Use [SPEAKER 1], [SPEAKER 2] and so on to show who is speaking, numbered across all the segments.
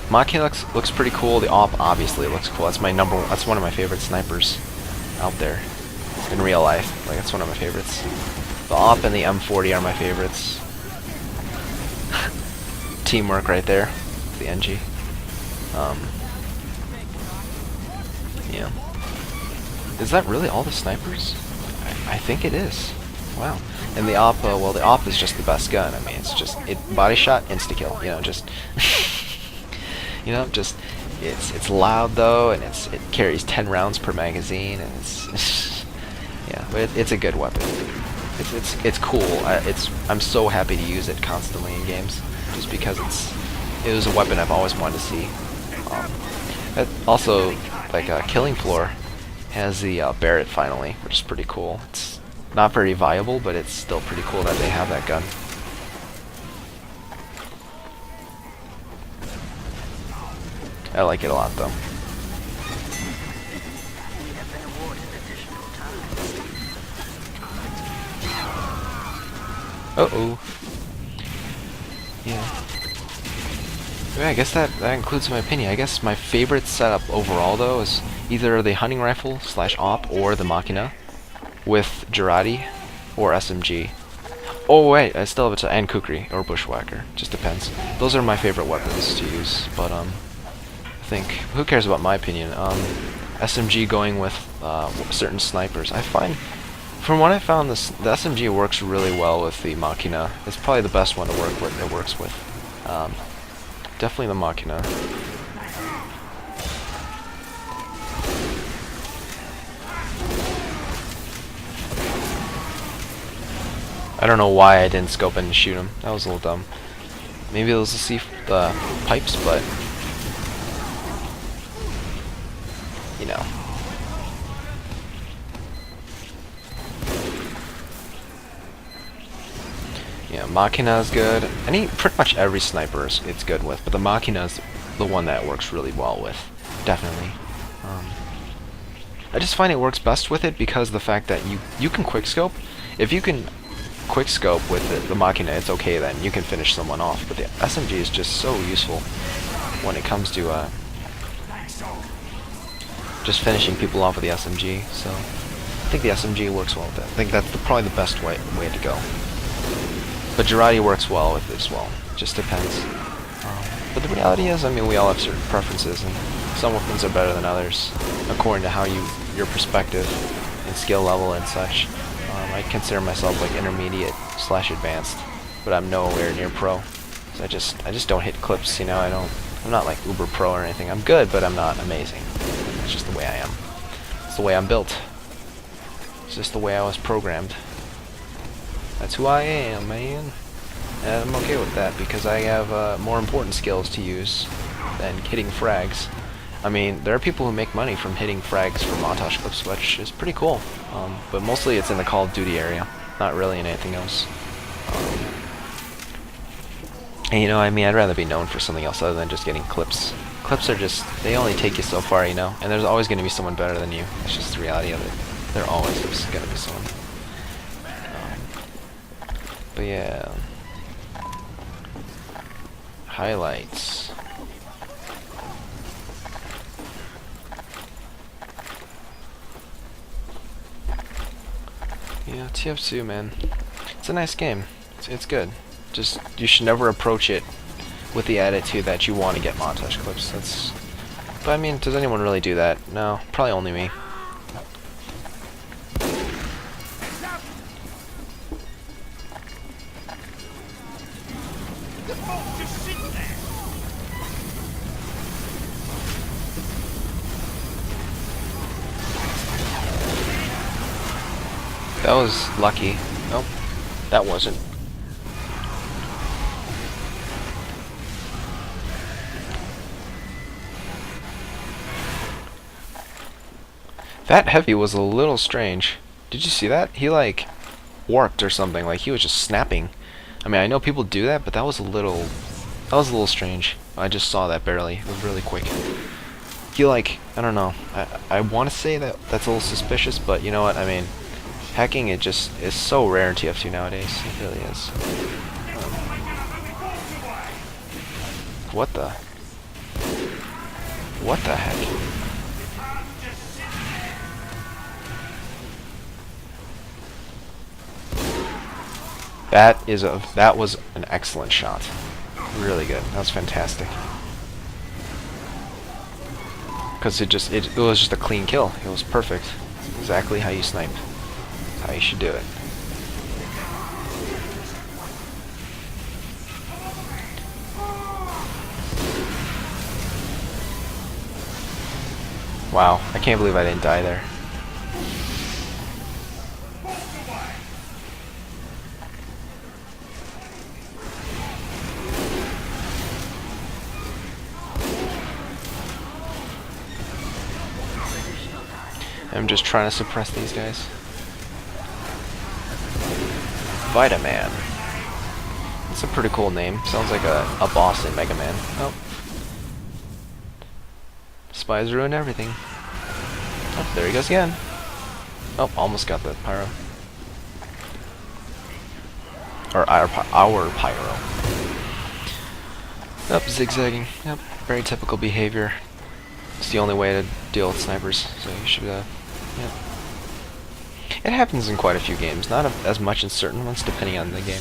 [SPEAKER 1] Maki looks pretty cool. The Op obviously looks cool. That's that's one of my favorite snipers out there in real life. Like, that's one of my favorites. The Op and the M40 are my favorites. Teamwork right there. The NG. Yeah. Is that really all the snipers? I think it is. Wow. And the Op, well, the Op is just the best gun. I mean, it's just body shot, insta kill. You know, just you know, just it's loud though, and it carries 10 rounds per magazine, and it's yeah, but it's a good weapon. It's cool. I'm so happy to use it constantly in games, just because it was a weapon I've always wanted to see. Also, like Killing Floor has the Barrett finally, which is pretty cool. It's not very viable, but it's still pretty cool that they have that gun. I like it a lot though. Uh-oh. Yeah. I guess that includes my opinion. I guess my favorite setup overall though is either the hunting rifle / Op or the Machina with Girardi or SMG. Oh wait, I still have it and Kukri or Bushwhacker. Just depends. Those are my favorite weapons to use, but I think who cares about my opinion? SMG going with certain snipers. I find, from what I found, the SMG works really well with the Machina. It's probably the best one to work with. It works with. Definitely the Machina. I don't know why I didn't scope in and shoot him. That was a little dumb. Maybe it was to see the pipes, but you know. Yeah, Machina is good. Pretty much every sniper it's good with, but the Machina is the one that works really well with, definitely. I just find it works best with it because of the fact that you can quickscope. If you can quickscope with the Machina, it's okay then. You can finish someone off, but the SMG is just so useful when it comes to just finishing people off with the SMG. So I think the SMG works well with it. I think that's probably the best way to go. But Girardi works well with it as well. Just depends. But the reality is, I mean, we all have certain preferences, and some weapons are better than others, according to how your perspective and skill level and such. I consider myself like intermediate / advanced, but I'm nowhere near pro. So I just don't hit clips, you know. I'm not like uber pro or anything. I'm good, but I'm not amazing. It's just the way I am. It's the way I'm built. It's just the way I was programmed. That's who I am, man. And I'm okay with that because I have more important skills to use than hitting frags. I mean, there are people who make money from hitting frags for montage clips, which is pretty cool. But mostly it's in the Call of Duty area, not really in anything else. And you know, I mean, I'd rather be known for something else other than just getting clips. Clips are just, they only take you so far, you know, and there's always going to be someone better than you. It's just the reality of it. There always is going to be someone. But yeah. Highlights. Yeah, TF2, man. It's a nice game. It's good. Just, you should never approach it with the attitude that you want to get montage clips. But I mean, does anyone really do that? No, probably only me. That was lucky. Nope, that wasn't. That heavy was a little strange. Did you see that? He like warped or something. Like he was just snapping. I mean, I know people do that, but that was a little strange. I just saw that barely. It was really quick. He like, I don't know. I want to say that that's a little suspicious, but you know what? I mean, Hacking, it just is so rare in TF2 nowadays. It really is. What the? What the heck? That was an excellent shot. Really good. That was fantastic. Because it was just a clean kill. It was perfect. Exactly how you snipe. How you should do it. Wow, I can't believe I didn't die there. I'm just trying to suppress these guys. Vitaman. That's a pretty cool name. Sounds like a boss in Mega Man. Oh. Spies ruin everything. Oh, there he goes again. Oh, almost got the pyro. Or our pyro. Up, zigzagging. Yep, very typical behavior. It's the only way to deal with snipers, so you should, yeah. It happens in quite a few games, not as much in certain ones, depending on the game.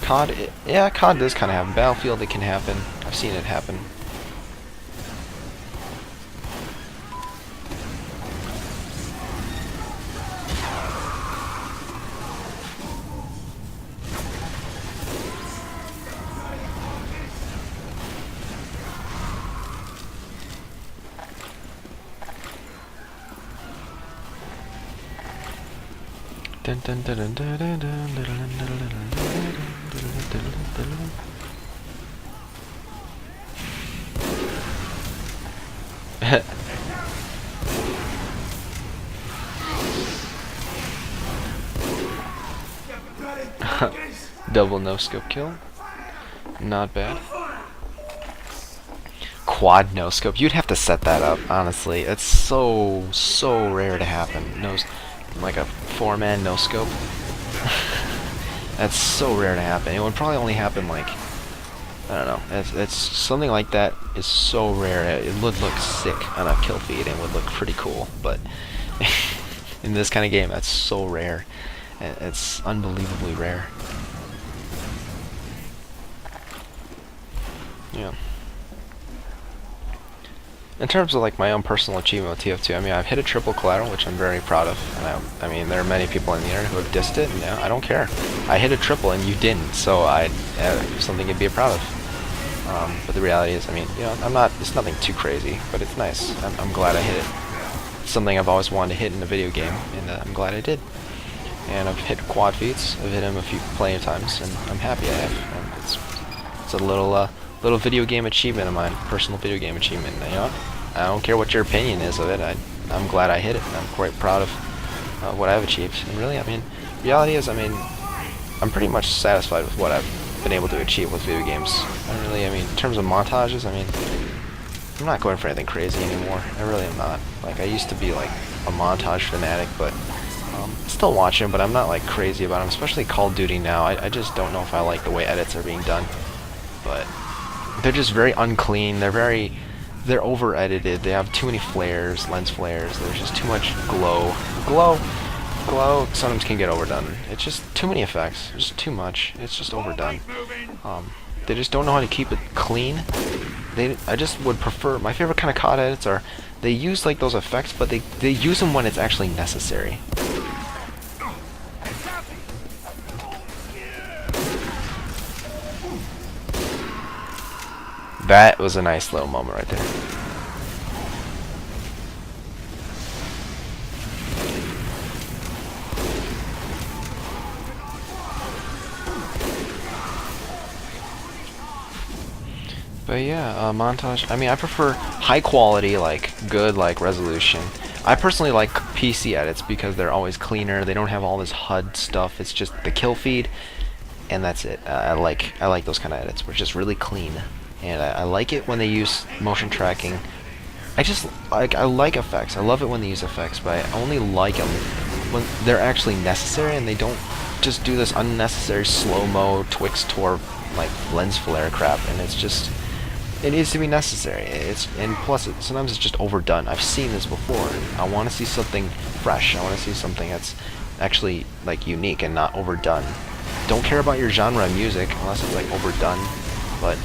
[SPEAKER 1] COD, yeah, COD does kind of happen. Battlefield, it can happen. I've seen it happen. Dun, dun, dun, dun, dun, dun, dun, dun, dun. Double no scope kill. Not bad. Quad no scope. You'd have to set that up, honestly. It's so rare to happen. Like a 4-man no scope. That's so rare to happen. It would probably only happen like, I don't know. It's something like that is so rare. It would look sick on a kill feed and would look pretty cool, but in this kind of game, that's so rare. It's unbelievably rare. Yeah. In terms of like my own personal achievement with TF2, I mean, I've hit a triple collateral, which I'm very proud of. And I mean, there are many people in the internet who have dissed it, and I don't care. I hit a triple and you didn't, so something you'd be proud of. But the reality is, I mean, it's nothing too crazy, but it's nice. I'm glad I hit it. It's something I've always wanted to hit in a video game, and I'm glad I did. And I've hit quad feats. I've hit them plenty of times, and I'm happy I have. And it's a little video game achievement of mine, personal video game achievement. I don't care what your opinion is of it. I'm glad I hit it. I'm quite proud of what I've achieved. And really, I mean, reality is, I mean, I'm pretty much satisfied with what I've been able to achieve with video games. I mean, in terms of montages, I mean, I'm not going for anything crazy anymore. I really am not. Like, I used to be like a montage fanatic, but still watch them, but I'm not like crazy about them, especially Call of Duty now. I just don't know if I like the way edits are being done. But they're just very unclean. They're over edited. They have too many flares, lens flares. There's just too much glow sometimes can get overdone. It's just too many effects. It's just too much. It's just overdone. They just don't know how to keep it clean. I just would prefer, my favorite kind of COD edits are, they use like those effects, but they use them when it's actually necessary. That was a nice little moment right there. But yeah, montage. I mean, I prefer high quality, like good, like resolution. I personally like PC edits because they're always cleaner. They don't have all this HUD stuff. It's just the kill feed, and that's it. I like those kind of edits where it's just really clean. And I like it when they use motion tracking. I like effects. I love it when they use effects, but I only like them when they're actually necessary, and they don't just do this unnecessary slow-mo Twix tour like lens flare crap, and it's just, it needs to be necessary. And plus sometimes it's just overdone. I've seen this before. I want to see something fresh. I want to see something that's actually like unique and not overdone. Don't care about your genre of music unless it's like overdone, but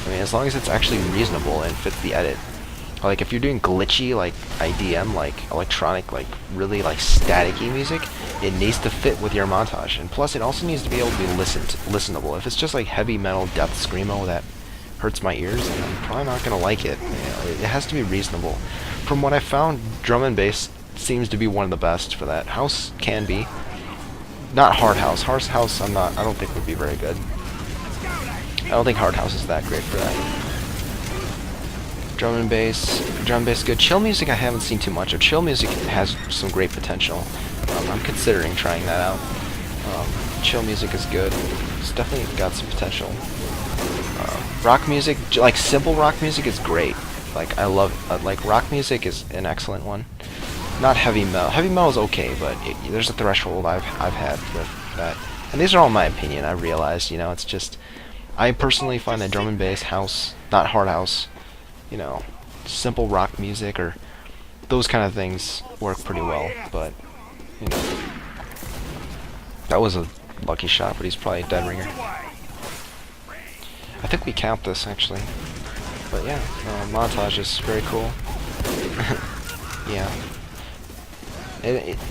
[SPEAKER 1] I mean, as long as it's actually reasonable and fits the edit. Like if you're doing glitchy like IDM, like electronic, like really like staticky music, it needs to fit with your montage. And plus it also needs to be able to be listenable. If it's just like heavy metal death screamo that hurts my ears, then I'm probably not gonna like it. You know, it has to be reasonable. From what I found, drum and bass seems to be one of the best for that. House can be. Not hard house. Hard house I don't think would be very good. I don't think hard house is that great for that. Drum and bass good. Chill music I haven't seen too much of. Chill music has some great potential. I'm considering trying that out. Chill music is good. It's definitely got some potential. Rock music, like simple rock music is great. Like I love, like rock music is an excellent one. Not heavy metal. Heavy metal is okay, but there's a threshold I've had with that. And these are all my opinion. I realize, you know, it's just, I personally find that drum and bass, house, not hard house, you know, simple rock music or those kind of things work pretty well, but, you know, that was a lucky shot, but he's probably a dead ringer. I think we count this, actually. But yeah, montage is very cool. Yeah.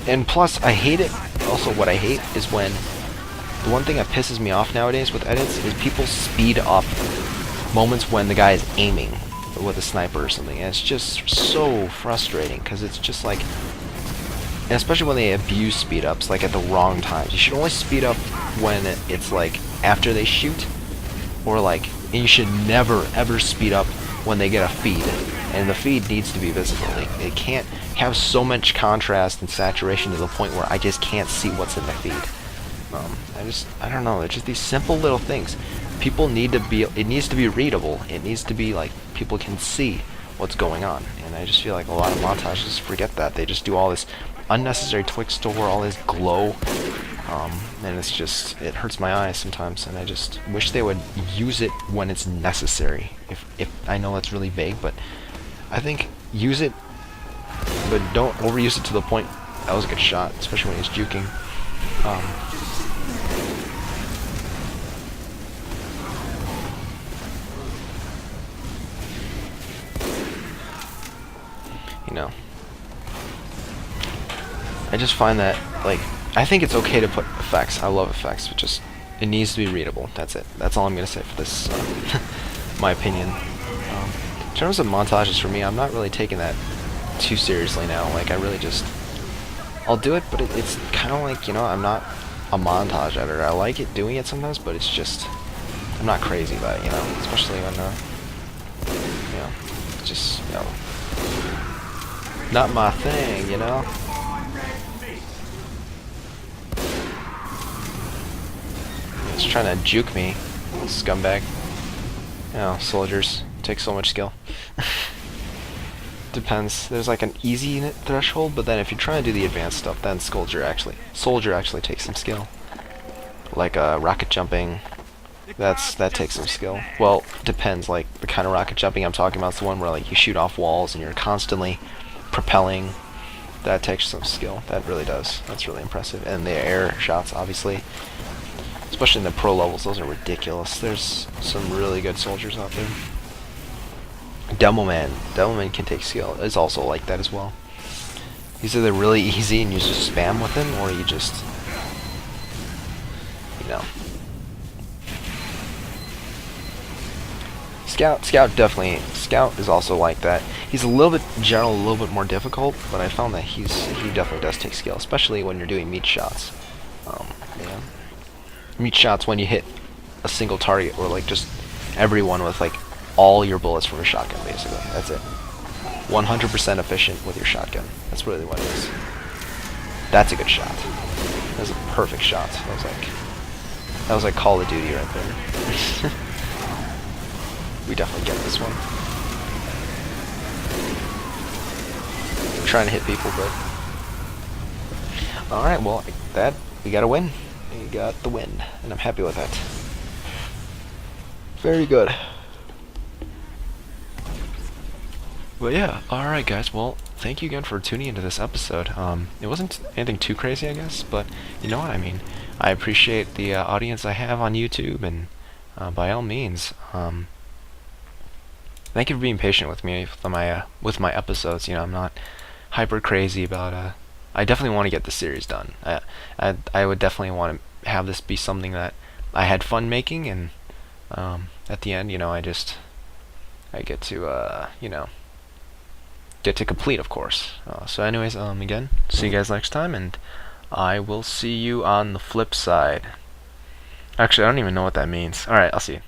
[SPEAKER 1] And plus, I hate it. Also, what I hate is when, the one thing that pisses me off nowadays with edits is people speed up moments when the guy is aiming with a sniper or something, and it's just so frustrating, because it's just like, and especially when they abuse speed ups, like at the wrong times. You should only speed up when it's like after they shoot, or like, and you should never ever speed up when they get a feed, and the feed needs to be visible. It can't have so much contrast and saturation to the point where I just can't see what's in the feed. I don't know, it's just these simple little things. People need to be, it needs to be readable. It needs to be like, people can see what's going on. And I just feel like a lot of montages forget that. They just do all this unnecessary Twix tour, all this glow, and it's just, it hurts my eyes sometimes, and I just wish they would use it when it's necessary. If I know that's really vague, but I think use it, but don't overuse it to the point. That was a good shot, especially when he's juking. You know, I just find that, like, I think it's okay to put effects. I love effects, but just, it needs to be readable. That's it. That's all I'm gonna say for this, my opinion. In terms of montages for me, I'm not really taking that too seriously now. Like, I really just, I'll do it, but it's kind of like, you know, I'm not a montage editor. I like it doing it sometimes, but it's just, I'm not crazy about it, you know, especially when, you know, it's just, you know, not my thing, you know. He's trying to juke me, scumbag. You know, soldiers take so much skill. Depends. There's like an easy threshold, but then if you're trying to do the advanced stuff, then soldier actually takes some skill. Like rocket jumping, that takes some skill. Well, depends. Like the kind of rocket jumping I'm talking about is the one where like you shoot off walls and you're constantly propelling. That takes some skill. That really does. That's really impressive. And the air shots, obviously, especially in the pro levels, those are ridiculous. There's some really good soldiers out there. Demoman can take skill. It's also like that as well. He's either really easy and you just spam with him, or you just, you know. Scout is also like that. He's a little bit, a little bit more difficult, but I found that he definitely does take skill, especially when you're doing meat shots. Yeah. Meat shots when you hit a single target, or like just everyone with like all your bullets from a shotgun, basically. That's it. 100% efficient with your shotgun. That's really what it is. That's a good shot. That was a perfect shot. That was like Call of Duty right there. We definitely get this one. I'm trying to hit people, but Alright, well, that, we got a win. We got the win, and I'm happy with that. Very good. But yeah, alright guys, well, thank you again for tuning into this episode. It wasn't anything too crazy, I guess, but you know what I mean. I appreciate the audience I have on YouTube, and by all means, thank you for being patient with me with my episodes. You know, I'm not hyper crazy about I definitely want to get the series done. I would definitely want to have this be something that I had fun making, and at the end, you know, I get to you know, get to complete, of course. So anyways, again, see you guys next time, and I will see you on the flip side. Actually, I don't even know what that means. Alright, I'll see you.